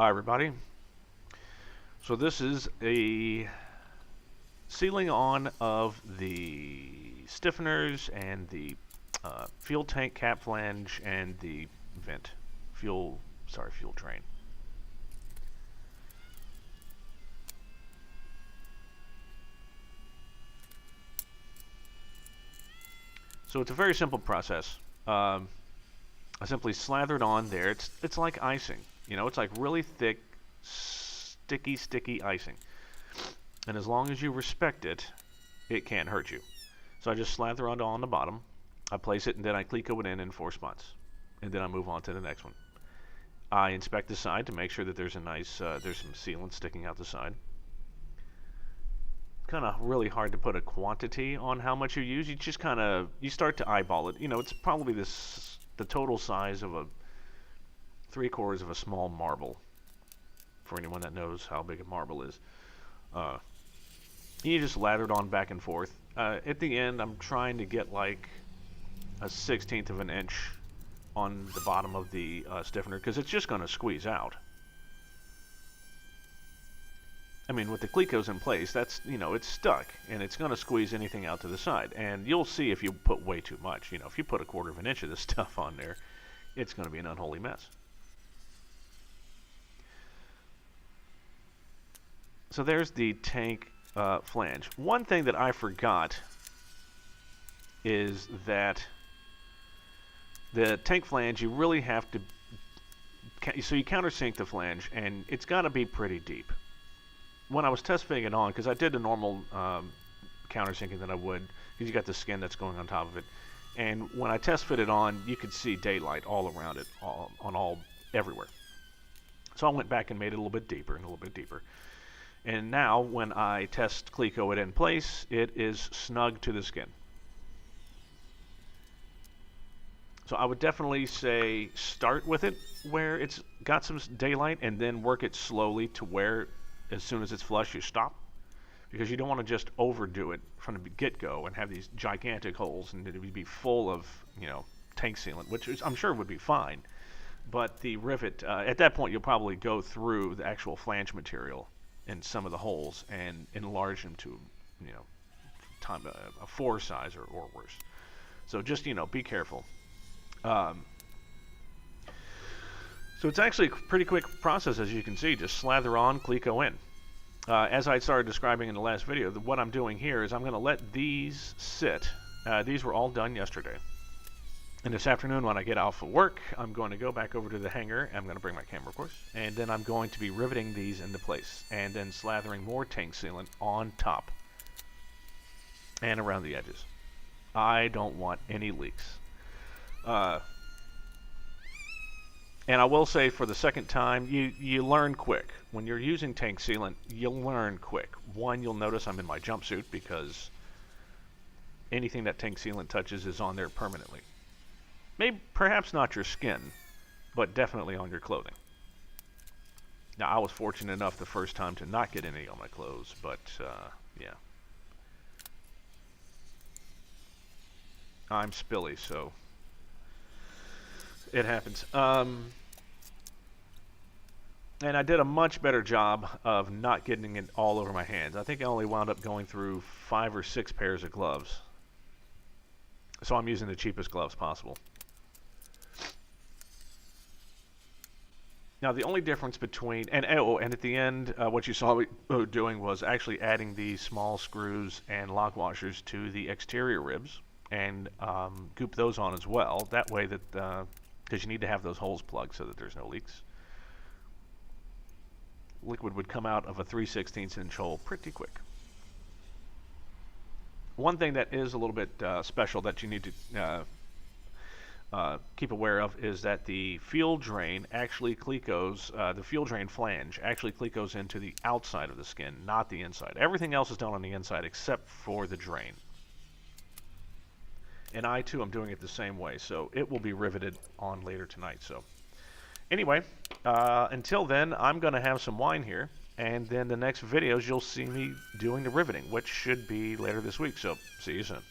Hi everybody. So this is a sealing on of the stiffeners and the fuel tank cap flange and the fuel drain. So it's a very simple process. I simply slather it on there. It's like icing. You know, it's like really thick, sticky icing. And as long as you respect it, it can't hurt you. So I just slather it on the bottom. I place it and then I cleco it in 4 spots. And then I move on to the next one. I inspect the side to make sure that there's a nice, there's some sealant sticking out the side. Kind of really hard to put a quantity on how much you use. You just kind of, you start to eyeball it. You know, it's probably the total size of a 3/4 of a small marble. For anyone that knows how big a marble is. You just lather it on back and forth. At the end, I'm trying to get like a 1/16 of an inch on the bottom of the stiffener because it's just going to squeeze out. I mean, with the clecos in place, that's, you know, it's stuck and it's going to squeeze anything out to the side. And you'll see if you put way too much. You know, if you put 1/4 of an inch of this stuff on there, it's going to be an unholy mess. So there's the tank flange. One thing that I forgot is that the tank flange, you really have to, so you countersink the flange, and it's got to be pretty deep. When I was test fitting it on, because I did the normal countersinking that I would, because you got the skin that's going on top of it, and when I test fit it on, you could see daylight all around it, everywhere. So I went back and made it a little bit deeper and a little bit deeper. And now, when I test cleco it in place, it is snug to the skin. So I would definitely say start with it where it's got some daylight and then work it slowly to where as soon as it's flush you stop. Because you don't want to just overdo it from the get-go and have these gigantic holes and it would be full of, you know, tank sealant, which I'm sure would be fine. But the rivet, at that point you'll probably go through the actual flange material in some of the holes and enlarge them to, you know, a 4 size or worse. So just, you know, be careful. So it's actually a pretty quick process, as you can see. Just slather on, cleco in. As I started describing in the last video, what I'm doing here is I'm going to let these sit. These were all done yesterday. And this afternoon when I get off of work, I'm going to go back over to the hangar. I'm going to bring my camera, of course. And then I'm going to be riveting these into place. And then slathering more tank sealant on top. And around the edges. I don't want any leaks. And I will say for the second time, you learn quick. When you're using tank sealant, you'll learn quick. One, you'll notice I'm in my jumpsuit because anything that tank sealant touches is on there permanently. Maybe, perhaps not your skin, but definitely on your clothing. Now, I was fortunate enough the first time to not get any on my clothes, but yeah. I'm spilly, so it happens. And I did a much better job of not getting it all over my hands. I think I only wound up going through 5 or 6 pairs of gloves. So I'm using the cheapest gloves possible. Now the only difference between, and at the end, what you saw me doing was actually adding these small screws and lock washers to the exterior ribs and goop those on as well. That way that, because you need to have those holes plugged so that there's no leaks. Liquid would come out of a 3/16 inch hole pretty quick. One thing that is a little bit special that you need to keep aware of is that the fuel drain actually clecos, the fuel drain flange actually clecos into the outside of the skin, not the inside. Everything else is done on the inside except for the drain. And I too am doing it the same way, so it will be riveted on later tonight. So anyway, until then, I'm going to have some wine here, and then the next videos you'll see me doing the riveting, which should be later this week. So see you soon.